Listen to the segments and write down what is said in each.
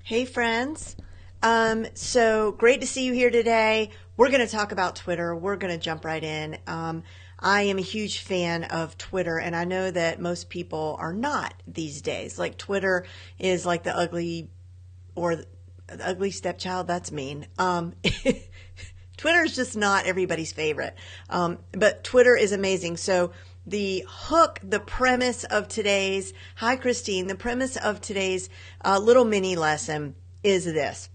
Hey friends. So great to see you here today. We're going to talk about Twitter. We're going to jump right in. I am a huge fan of Twitter, and I know that most people are not these days. Like Twitter is like the ugly or the ugly stepchild. That's mean. Twitter is just not everybody's favorite. But Twitter is amazing. So the hook, the premise of today's, hi Christine, the premise of today's little mini lesson is this.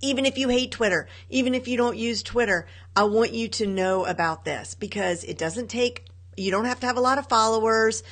Even if you hate Twitter, even if you don't use Twitter, I want you to know about this because it doesn't take, you don't have to have a lot of followers.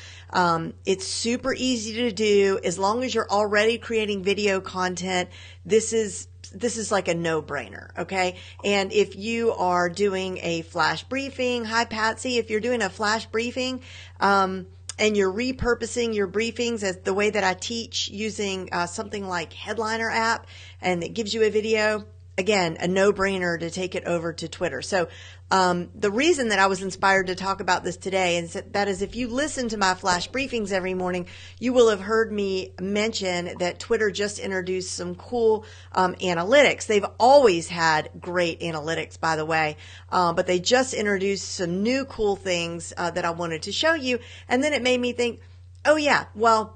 It's super easy to do as long as you're already creating video content. This is like a no-brainer, okay? And if you are doing a flash briefing, hi Patsy, if you're doing a flash briefing, and you're repurposing your briefings as the way that I teach using something like Headliner app, and it gives you a video, again, a no-brainer to take it over to Twitter. So the reason that I was inspired to talk about this today is that is if you listen to my flash briefings every morning, you will have heard me mention that Twitter just introduced some cool analytics. They've always had great analytics, by the way, but they just introduced some new cool things that I wanted to show you. And then it made me think, oh yeah, well,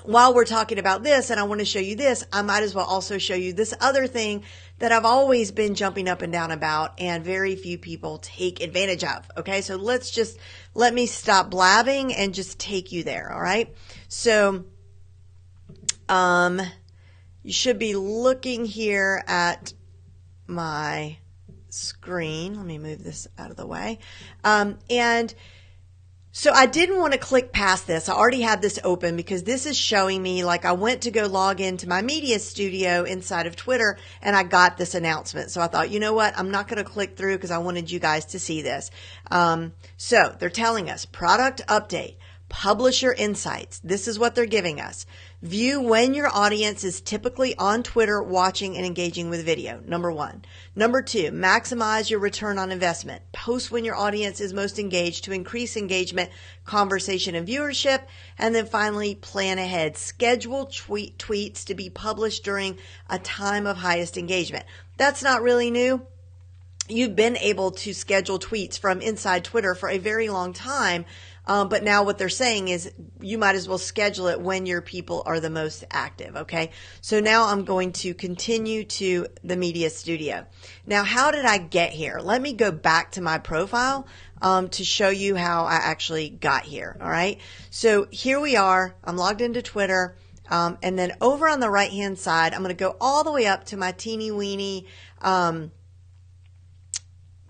while we're talking about this and I want to show you this, I might as well also show you this other thing that I've always been jumping up and down about and very few people take advantage of. Okay, so let me stop blabbing and just take you there. All right, so you should be looking here at my screen. Let me move this out of the way. And so I didn't want to click past this. I already had this open because this is showing me like I went to go log into my media studio inside of Twitter and I got this announcement. So I thought, you know what? I'm not going to click through because I wanted you guys to see this. So they're telling us product update, publisher insights. This is what they're giving us. View when your audience is typically on Twitter watching and engaging with video. Number 1. Number 2, maximize your return on investment. Post when your audience is most engaged to increase engagement, conversation, and viewership. And then finally, plan ahead. Schedule tweets to be published during a time of highest engagement. That's not really new. You've been able to schedule tweets from inside Twitter for a very long time. But now what they're saying is you might as well schedule it when your people are the most active. Okay. So now I'm going to continue to the media studio. Now, how did I get here? Let me go back to my profile, to show you how I actually got here. All right. So here we are. I'm logged into Twitter. And then over on the right hand side, I'm going to go all the way up to my teeny weeny,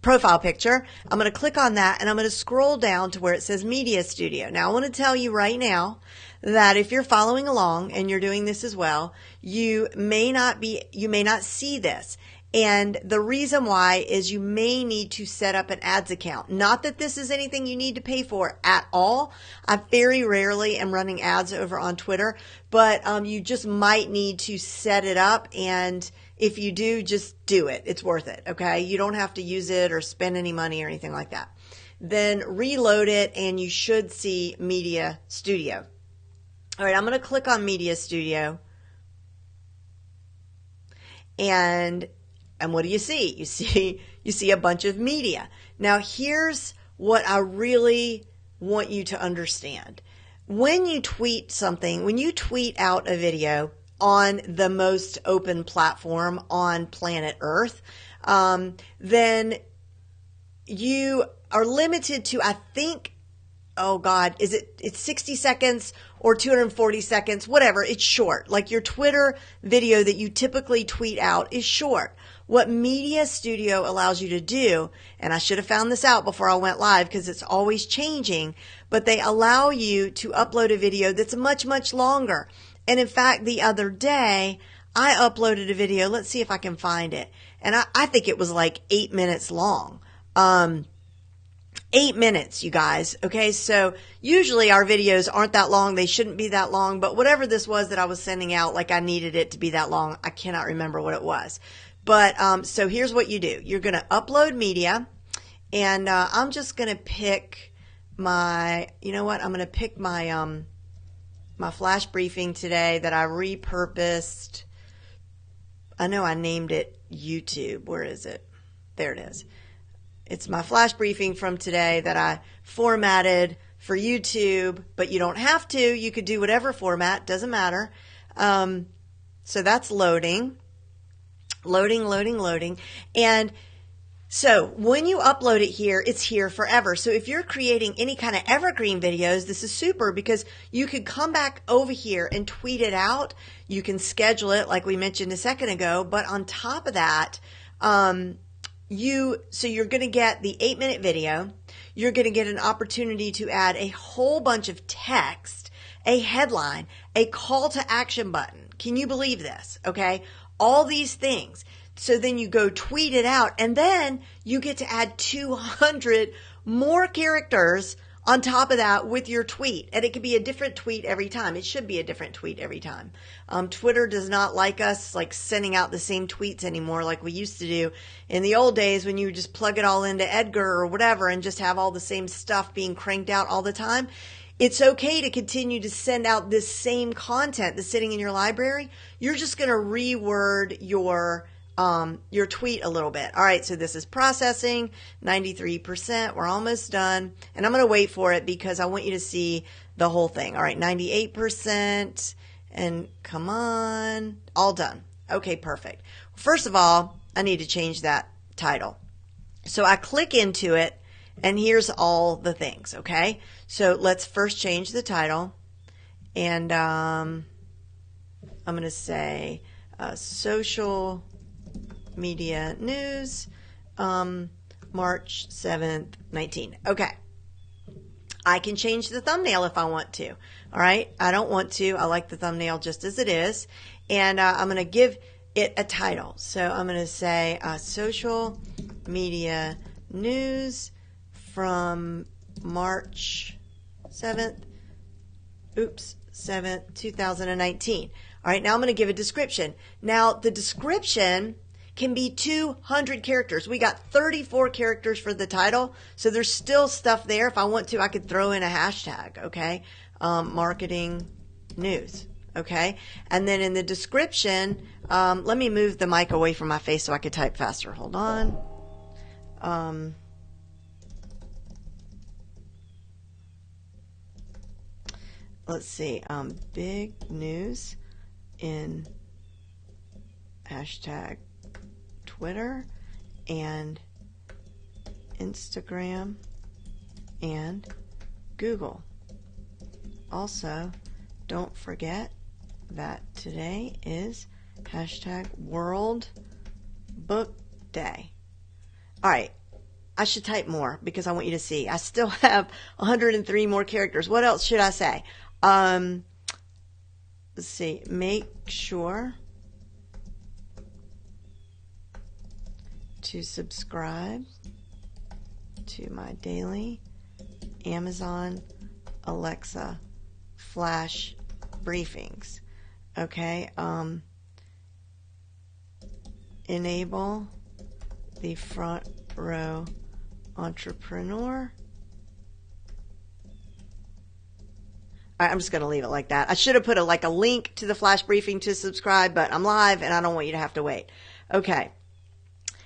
profile picture. I'm going to click on that and I'm going to scroll down to where it says Media Studio. Now I want to tell you right now that if you're following along and you're doing this as well, you may not see this. And the reason why is you may need to set up an ads account. Not that this is anything you need to pay for at all. I very rarely am running ads over on Twitter, but you just might need to set it up, and if you do, just do it. It's worth it, okay? You don't have to use it or spend any money or anything like that. Then reload it and you should see Media Studio. All right, I'm going to click on Media Studio. And what do you see? You see a bunch of media. Now here's what I really want you to understand. When you tweet something, when you tweet out a video on the most open platform on planet Earth, then you are limited to, I think, oh God, it's 60 seconds or 240 seconds, whatever. It's short. Like your Twitter video that you typically tweet out is short. What Media Studio allows you to do, and I should have found this out before I went live because it's always changing, but they allow you to upload a video that's much, much longer. And in fact, the other day, I uploaded a video. Let's see if I can find it. And I think it was like 8 minutes long. 8 minutes, you guys. Okay, so usually our videos aren't that long. They shouldn't be that long. But whatever this was that I was sending out, like I needed it to be that long. I cannot remember what it was. But so here's what you do. You're going to upload media. And I'm just going to pick my, you know what? I'm going to pick my my flash briefing today that I repurposed. I know I named it YouTube. Where is it? There it is. It's my flash briefing from today that I formatted for YouTube, but you don't have to. You could do whatever format, doesn't matter. So that's loading. And so when you upload it here, it's here forever. So if you're creating any kind of evergreen videos, this is super because you could come back over here and tweet it out. You can schedule it like we mentioned a second ago, but on top of that, so you're going to get the 8-minute video. You're going to get an opportunity to add a whole bunch of text, a headline, a call to action button. Can you believe this? Okay. All these things. So then you go tweet it out and then you get to add 200 more characters on top of that with your tweet. And it could be a different tweet every time. It should be a different tweet every time. Twitter does not like us like sending out the same tweets anymore like we used to do in the old days when you would just plug it all into Edgar or whatever and just have all the same stuff being cranked out all the time. It's okay to continue to send out this same content that's sitting in your library. You're just going to reword your tweet a little bit. All right, so this is processing, 93%. We're almost done. And I'm going to wait for it because I want you to see the whole thing. All right, 98%. And come on. All done. Okay, perfect. First of all, I need to change that title. So I click into it, and here's all the things, okay? So let's first change the title. And I'm going to say social media news, March 7th, 19. Okay. I can change the thumbnail if I want to. All right. I don't want to. I like the thumbnail just as it is. And I'm going to give it a title. So I'm going to say social media news from March 7th, 2019. All right. Now I'm going to give a description. Now the description can be 200 characters. We got 34 characters for the title, so there's still stuff there. If I want to, I could throw in a hashtag, okay? Marketing news, okay? And then in the description, let me move the mic away from my face so I could type faster. Hold on. Let's see, big news in hashtag Twitter and Instagram and Google. Also, don't forget that today is hashtag World Book Day. All right. I should type more because I want you to see. I still have 103 more characters. What else should I say? Let's see. Make sure to subscribe to my daily Amazon Alexa flash briefings. Okay. Enable the front row entrepreneur. I'm just going to leave it like that. I should have put a link to the flash briefing to subscribe, but I'm live and I don't want you to have to wait. Okay.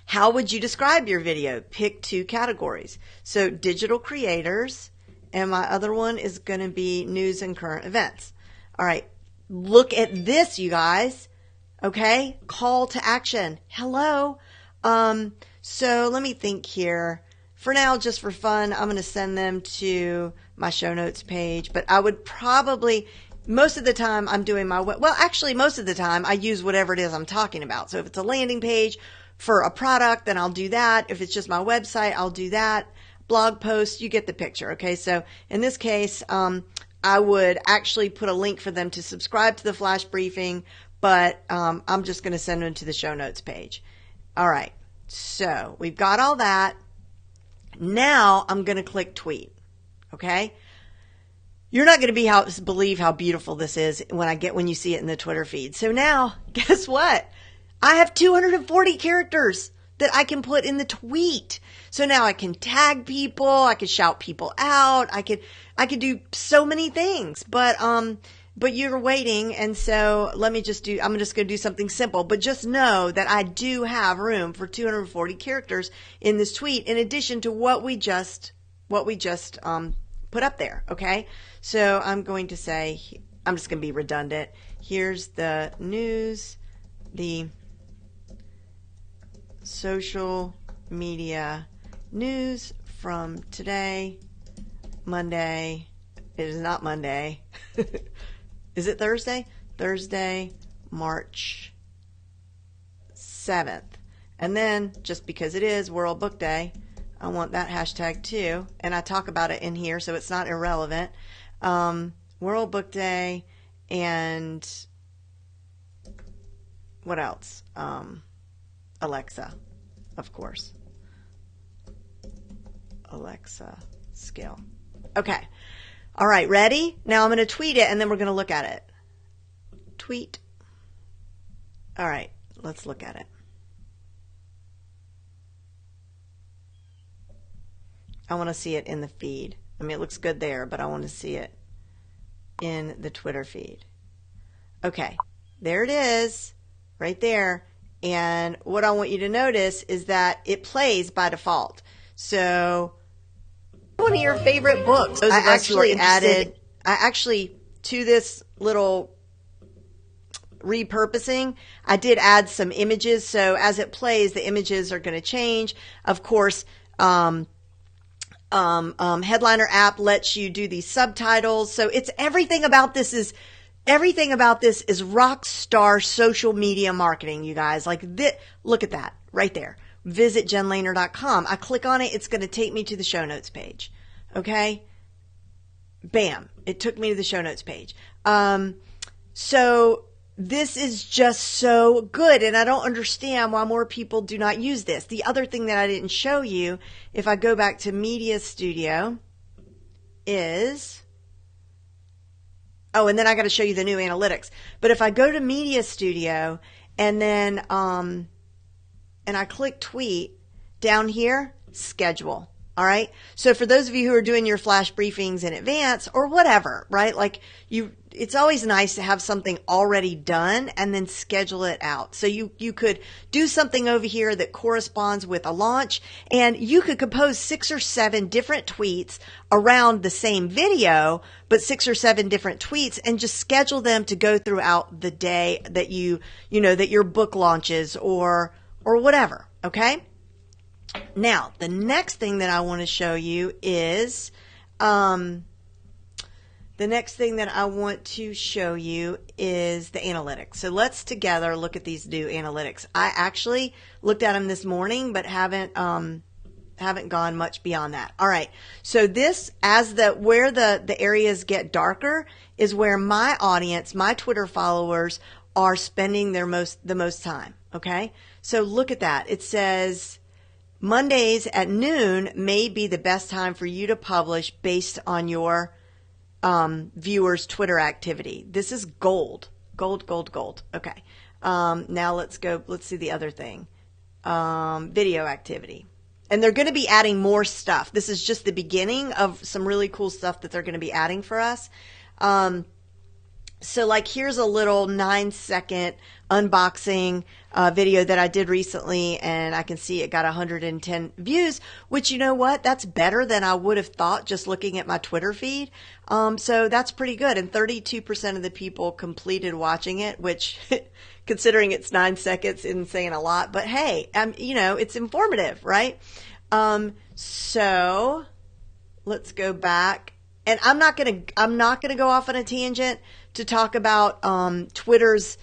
How would you describe your video? Pick 2 categories. So digital creators, and my other one is going to be news and current events. All right. Look at this, you guys. Okay. Call to action. Hello. So let me think here. For now, just for fun, I'm going to send them to my show notes page, but I would probably, most of the time I'm doing most of the time I use whatever it is I'm talking about. So if it's a landing page for a product, then I'll do that. If it's just my website, I'll do that. Blog post, you get the picture. Okay. So in this case, I would actually put a link for them to subscribe to the flash briefing, but I'm just going to send them to the show notes page. All right. So we've got all that. Now I'm going to click tweet. Okay. You're not going to believe how beautiful this is when you see it in the Twitter feed. So now guess what? I have 240 characters that I can put in the tweet. So now I can tag people. I can shout people out. I could do so many things, but but you're waiting, and so I'm just going to do something simple, but just know that I do have room for 240 characters in this tweet in addition to what we just put up there. Okay. So I'm going to say, I'm just going to be redundant. Here's the news, the social media news from today, Monday. It is not Monday. Is it Thursday? Thursday, March 7th. And then, just because it is World Book Day, I want that hashtag too. And I talk about it in here, so it's not irrelevant. World Book Day, and what else? Alexa, of course. Alexa skill. Okay. All right, ready? Now I'm going to tweet it, and then we're going to look at it. Tweet. All right, let's look at it. I want to see it in the feed. I mean, it looks good there, but I want to see it in the Twitter feed. Okay, there it is, right there. And what I want you to notice is that it plays by default. So, one of your favorite books. I actually, to this little repurposing, I did add some images. So as it plays, the images are going to change. Of course, Headliner app lets you do these subtitles. So it's everything about this is rock star social media marketing, you guys. Like this, look at that right there. Visit JenLehner.com. I click on it. It's going to take me to the show notes page. Okay. Bam. It took me to the show notes page. So this is just so good. And I don't understand why more people do not use this. The other thing that I didn't show you, if I go back to Media Studio, is, oh, and then I got to show you the new analytics. But if I go to Media Studio and then, and I click tweet, down here, schedule. All right. So for those of you who are doing your flash briefings in advance or whatever, right? Like it's always nice to have something already done and then schedule it out. So you could do something over here that corresponds with a launch, and you could compose 6 or 7 different tweets around the same video, but 6 or 7 different tweets, and just schedule them to go throughout the day that that your book launches or whatever. Okay. Now, the next thing that I want to show you is, the analytics. So let's together look at these new analytics. I actually looked at them this morning, but haven't gone much beyond that. All right. So this, where the areas get darker is where my audience, my Twitter followers are spending the most time. Okay. So look at that. It says, Mondays at noon may be the best time for you to publish based on your viewers' Twitter activity. This is gold. Gold. Okay. Now let's see the other thing. Video activity. And they're going to be adding more stuff. This is just the beginning of some really cool stuff that they're going to be adding for us. So like here's a little 9-second unboxing video that I did recently, and I can see it got 110 views, which, you know what, that's better than I would have thought just looking at my Twitter feed. So that's pretty good. And 32% of the people completed watching it, which considering it's 9 seconds isn't saying a lot, but hey, it's informative, right? So let's go back, and I'm not going to go off on a tangent to talk about Twitter's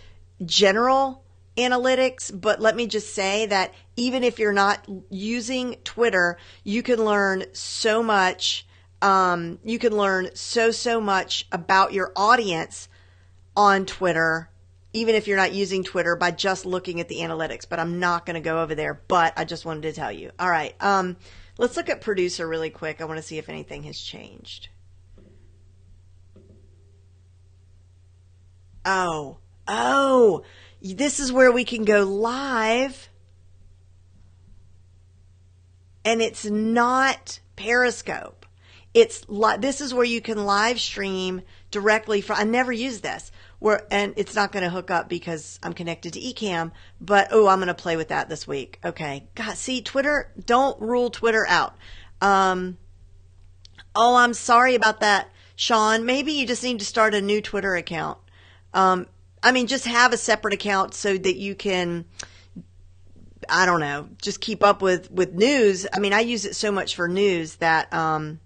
general analytics, but let me just say that even if you're not using Twitter, you can learn so much. You can learn so much about your audience on Twitter, even if you're not using Twitter, by just looking at the analytics. But I'm not going to go over there, but I just wanted to tell you. All right. Let's look at Producer really quick. I want to see if anything has changed. Oh, this is where we can go live, and it's not Periscope. this is where you can live stream directly from. I never use this and it's not going to hook up because I'm connected to Ecamm, but I'm going to play with that this week. Okay. God, see, Twitter, don't rule Twitter out. I'm sorry about that, Sean. Maybe you just need to start a new Twitter account. Just have a separate account so that you can, I don't know, just keep up with news. I mean, I use it so much for news that I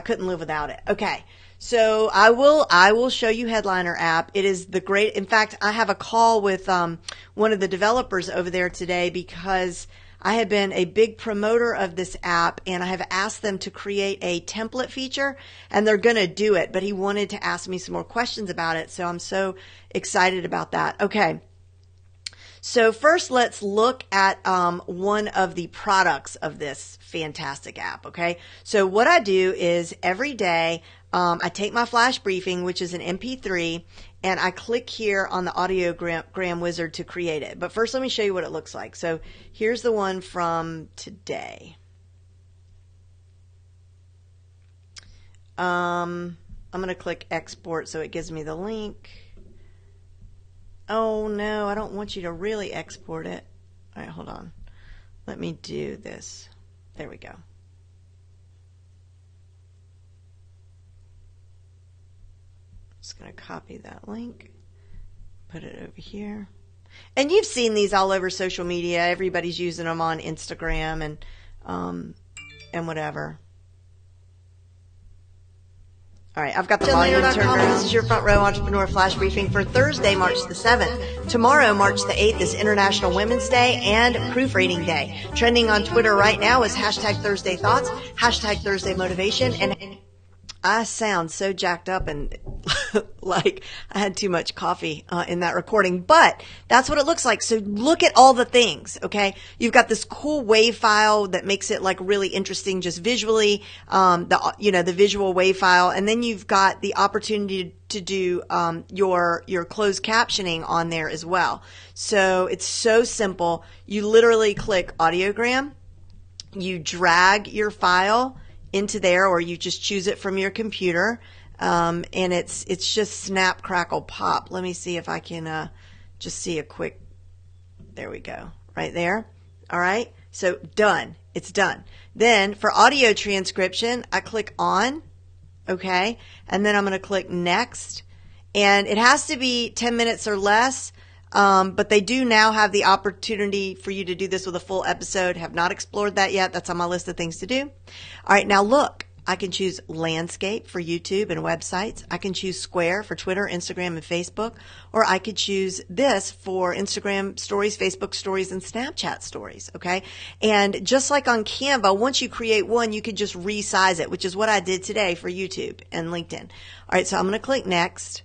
couldn't live without it. Okay. So I will show you Headliner app. It is the great, in fact, I have a call with, one of the developers over there today because I have been a big promoter of this app and I have asked them to create a template feature and they're going to do it, but he wanted to ask me some more questions about it. So I'm so excited about that. Okay. So first, let's look at one of the products of this fantastic app, okay? So what I do is every day I take my flash briefing, which is an MP3, and I click here on the audiogram wizard to create it. But first, let me show you what it looks like. So here's the one from today. I'm going to click export so it gives me the link. Oh no, I don't want you to really export it. All right, hold on. Let me do this. There we go. Just going to copy that link, put it over here. And you've seen these all over social media. Everybody's using them on Instagram and whatever. All right, I've got the volume turned down. This is your Front Row Entrepreneur Flash Briefing for Thursday, March the 7th. Tomorrow, March the 8th, is International Women's Day and Proofreading Day. Trending on Twitter right now is hashtag Thursday Thoughts, hashtag Thursday Motivation, and I sound so jacked up and like I had too much coffee in that recording, but that's what it looks like. So look at all the things, okay? You've got this cool WAV file that makes it like really interesting just visually, the visual WAV file, and then you've got the opportunity to do your closed captioning on there as well. So it's so simple. You literally click audiogram, you drag your file into there, or you just choose it from your computer, and it's just snap, crackle, pop. Let me see if I can just see a quick. There we go, right there. All right, so done. It's done. Then for audio transcription, I click on, okay, and then I'm going to click next, and it has to be 10 minutes or less. But they do now have the opportunity for you to do this with a full episode. Have not explored that yet. That's on my list of things to do. All right, now look, I can choose landscape for YouTube and websites. I can choose square for Twitter, Instagram, and Facebook, or I could choose this for Instagram stories, Facebook stories, and Snapchat stories, okay? And just like on Canva, once you create one, you could just resize it, which is what I did today for YouTube and LinkedIn. All right, so I'm going to click next.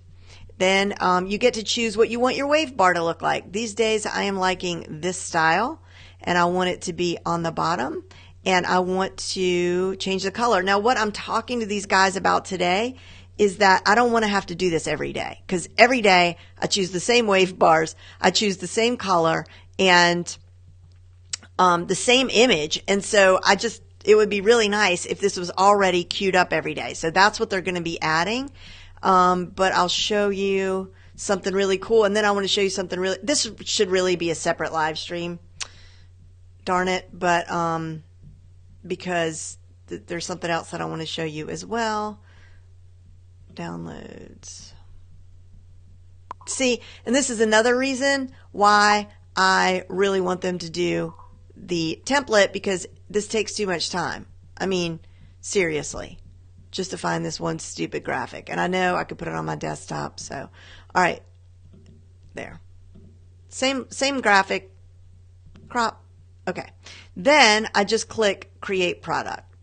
Then you get to choose what you want your wave bar to look like. These days I am liking this style, and I want it to be on the bottom, and I want to change the color. Now what I'm talking to these guys about today is that I don't want to have to do this every day, because every day I choose the same wave bars, I choose the same color, and the same image. And so it would be really nice if this was already queued up every day. So that's what they're going to be adding. But I'll show you something really cool. And then I want to show you something really, this should really be a separate live stream. Darn it. But, because there's something else that I want to show you as well. Downloads. See, and this is another reason why I really want them to do the template, because this takes too much time. I mean, seriously. Just to find this one stupid graphic. And I know I could put it on my desktop. So, all right, there. Same graphic, crop. Okay. Then I just click create project.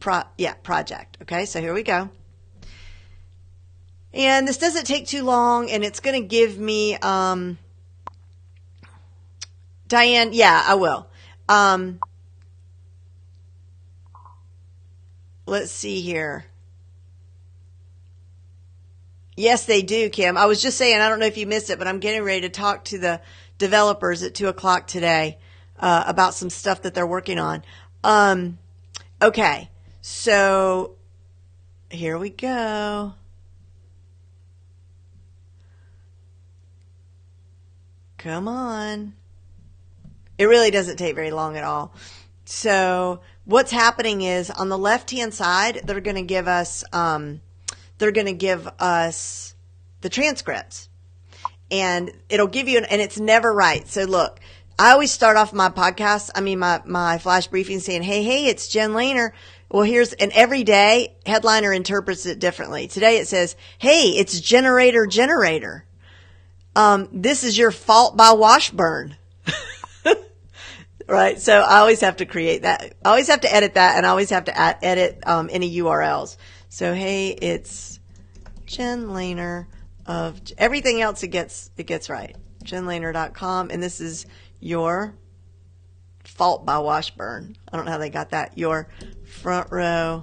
Okay. So here we go. And this doesn't take too long, and it's going to give me, Diane. Yeah, I will. Let's see here. Yes, they do, Kim. I was just saying, I don't know if you missed it, but I'm getting ready to talk to the developers at 2 o'clock today about some stuff that they're working on. Okay, So here we go. Come on. It really doesn't take very long at all. So what's happening is on the left-hand side, they're going to give us the transcripts, and it'll give you and it's never right. So look, I always start off my podcast, my flash briefing saying, hey, it's Jen Lehner. Well, and every day Headliner interprets it differently. Today it says, hey, it's generator. This is your fault by Washburn. Right. So I always have to create that. I always have to edit that, and I always have to edit any URLs. So, hey, it's Jen Lehner of everything else. It gets right. JenLehner.com. And this is your fault by Washburn. I don't know how they got that. Your front row.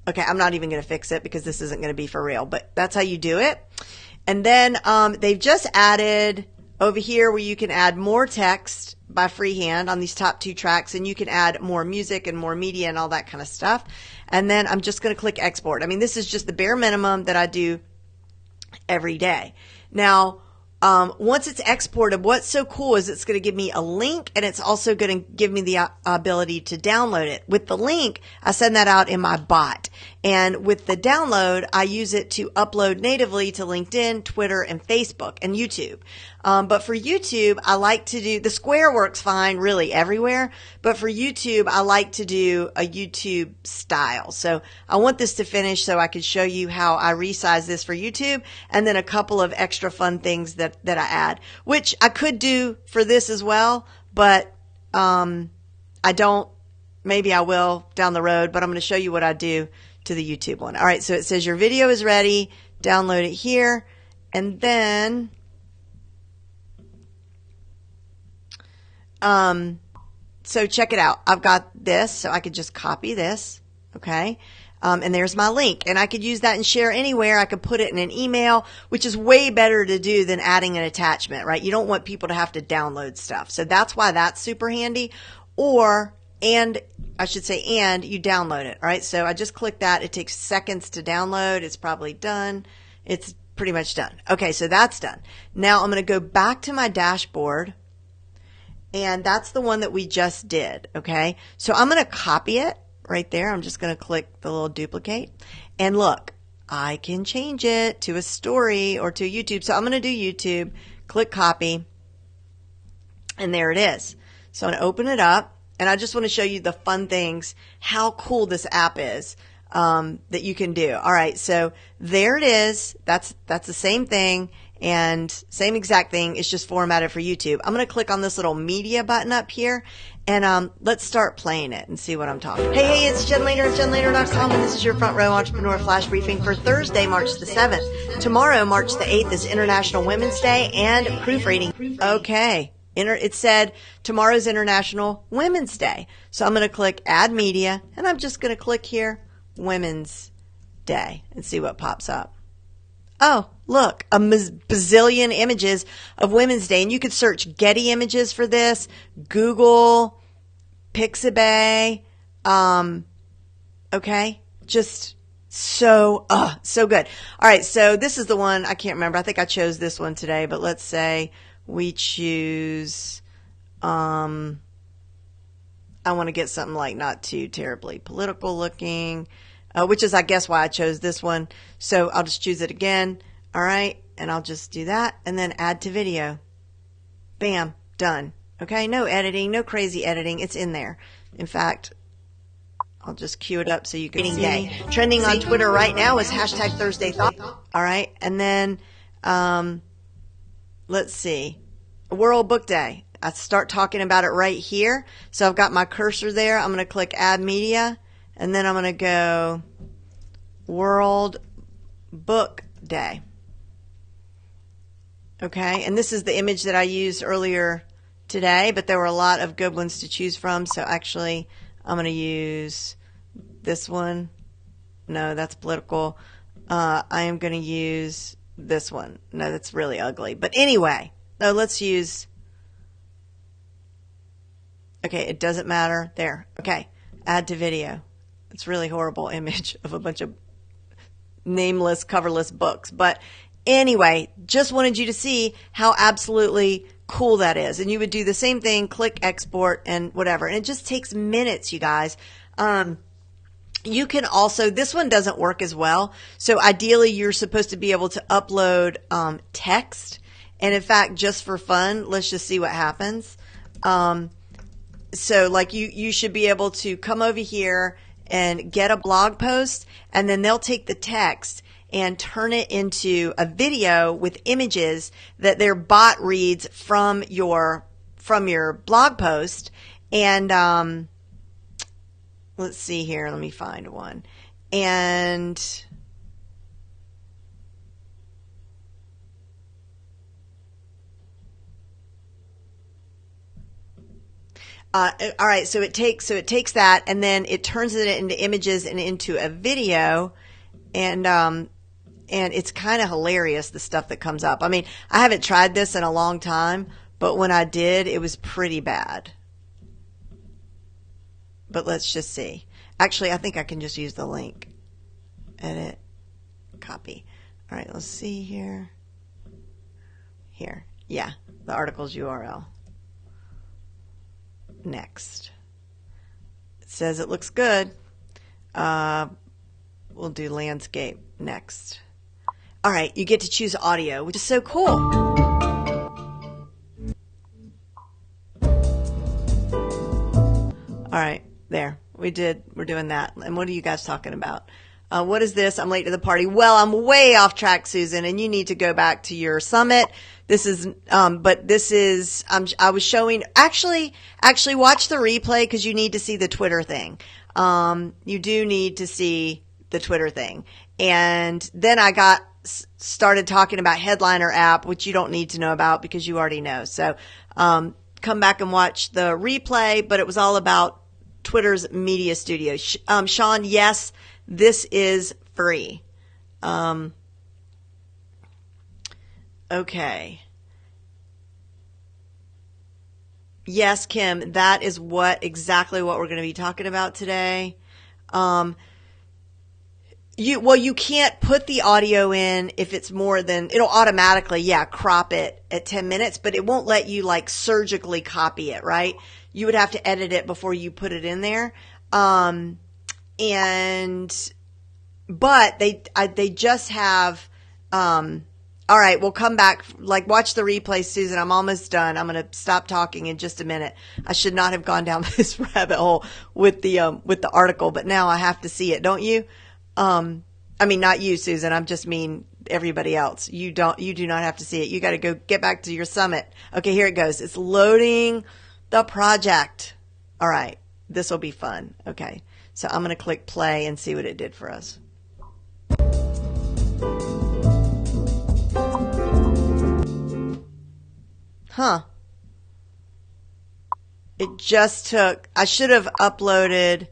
Okay. I'm not even going to fix it because this isn't going to be for real, but that's how you do it. And then, they've just added over here where you can add more text by freehand on these top 2 tracks, and you can add more music and more media and all that kind of stuff. And then I'm just going to click export. This is just the bare minimum that I do every day. Now, once it's exported, what's so cool is it's going to give me a link, and it's also going to give me the ability to download it. With the link, I send that out in my bot. And with the download, I use it to upload natively to LinkedIn, Twitter, and Facebook, and YouTube. But for YouTube, I like to do, the square works fine really everywhere, but for YouTube, I like to do a YouTube style. So I want this to finish so I can show you how I resize this for YouTube, and then a couple of extra fun things that I add, which I could do for this as well, but I don't. Maybe I will down the road, but I'm going to show you what I do to the YouTube one. All right, so it says your video is ready. Download it here, and then so check it out. I've got this, so I could just copy this, okay? And there's my link, and I could use that and share anywhere. I could put it in an email, which is way better to do than adding an attachment, right? You don't want people to have to download stuff. So that's why that's super handy. And you download it, all right? So I just click that. It takes seconds to download. It's probably done. It's pretty much done. Okay, so that's done. Now I'm going to go back to my dashboard, and that's the one that we just did, okay? So I'm going to copy it right there. I'm just going to click the little duplicate, and look, I can change it to a story or to YouTube. So I'm going to do YouTube, click copy, and there it is. So I'm going to open it up. And I just want to show you the fun things, how cool this app is, that you can do. All right. So there it is. That's the same thing and same exact thing. It's just formatted for YouTube. I'm going to click on this little media button up here, and let's start playing it and see what I'm talking about. Hey, it's Jen Lehner of JenLehner.com, and this is your Front Row Entrepreneur Flash Briefing for Thursday, March the 7th. Tomorrow, March the 8th, is International Women's Day and proofreading. Okay. It said tomorrow's International Women's Day. So I'm going to click Add Media, and I'm just going to click here, Women's Day, and see what pops up. Oh, look, a bazillion images of Women's Day. And you could search Getty Images for this, Google, Pixabay. Okay, just so good. All right, so this is the one, I can't remember. I think I chose this one today, but let's say we choose, I want to get something like not too terribly political looking, which is, I guess, why I chose this one. So I'll just choose it again. All right. And I'll just do that and then add to video. Bam. Done. Okay. No editing, no crazy editing. It's in there. In fact, I'll just cue it up so you can see. Day. Trending on Twitter right now is hashtag Thursday Thought. All right. And then, let's see. World Book Day. I start talking about it right here. So I've got my cursor there. I'm going to click Add Media, and then I'm going to go World Book Day. Okay, and this is the image that I used earlier today, but there were a lot of good ones to choose from. So actually, I'm going to use this one. No, that's political. I am going to use this one. No, that's really ugly. But anyway, no, let's use, okay, it doesn't matter. There. Okay, add to video. It's a really horrible image of a bunch of nameless, coverless books. But anyway, just wanted you to see how absolutely cool that is. And you would do the same thing, click export and whatever. And it just takes minutes, you guys. You can also, this one doesn't work as well. So ideally, you're supposed to be able to upload text. And in fact, just for fun, let's just see what happens. So like you should be able to come over here and get a blog post, and then they'll take the text and turn it into a video with images that their bot reads from your blog post. And let's see here. Let me find one. And all right, so it takes that, and then it turns it into images and into a video, and it's kind of hilarious, the stuff that comes up. I mean, I haven't tried this in a long time, but when I did, it was pretty bad. But let's just see. Actually, I think I can just use the link. Edit, copy. All right, let's see here. Here, yeah, the article's URL. Next. It says it looks good. We'll do landscape next. All right, you get to choose audio, which is so cool. All right, there. We're doing that. And what are you guys talking about? What is this? I'm late to the party. Well, I'm way off track, Susan, and you need to go back to your summit. This is, but this is, I was showing, actually watch the replay because you need to see the Twitter thing. You do need to see the Twitter thing. And then I started talking about Headliner app, which you don't need to know about because you already know. So, come back and watch the replay, but it was all about Twitter's Media Studio. Sean, yes, this is free. Okay. Yes, Kim, that is exactly what we're going to be talking about today. You can't put the audio in if it's more than, it'll automatically, crop it at 10 minutes, but it won't let you like surgically copy it, right? You would have to edit it before you put it in there. But they just have, all right, we'll come back, like watch the replay, Susan. I'm almost done. I'm going to stop talking in just a minute. I should not have gone down this rabbit hole with the article, but now I have to see it, don't you? I mean, not you, Susan. I'm just mean everybody else. You do not have to see it. You got to go get back to your summit. Okay, here it goes. It's loading the project. All right. This will be fun. Okay. So I'm going to click play and see what it did for us. Huh. It just took, I should have uploaded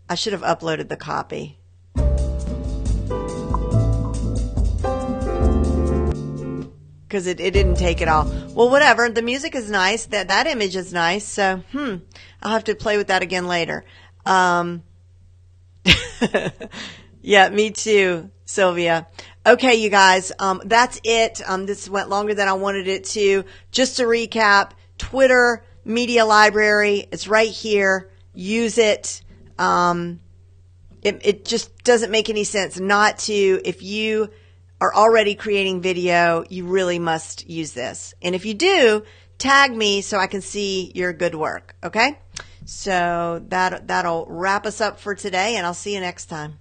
the copy. Because it didn't take it all. Well, whatever. The music is nice. That image is nice. So, I'll have to play with that again later. Yeah, me too, Sylvia. Okay, you guys, that's it. This went longer than I wanted it to. Just to recap, Twitter Media Library, it's right here. Use it. It just doesn't make any sense not to. If you are already creating video, you really must use this. And if you do, tag me so I can see your good work. Okay? So that'll wrap us up for today, and I'll see you next time.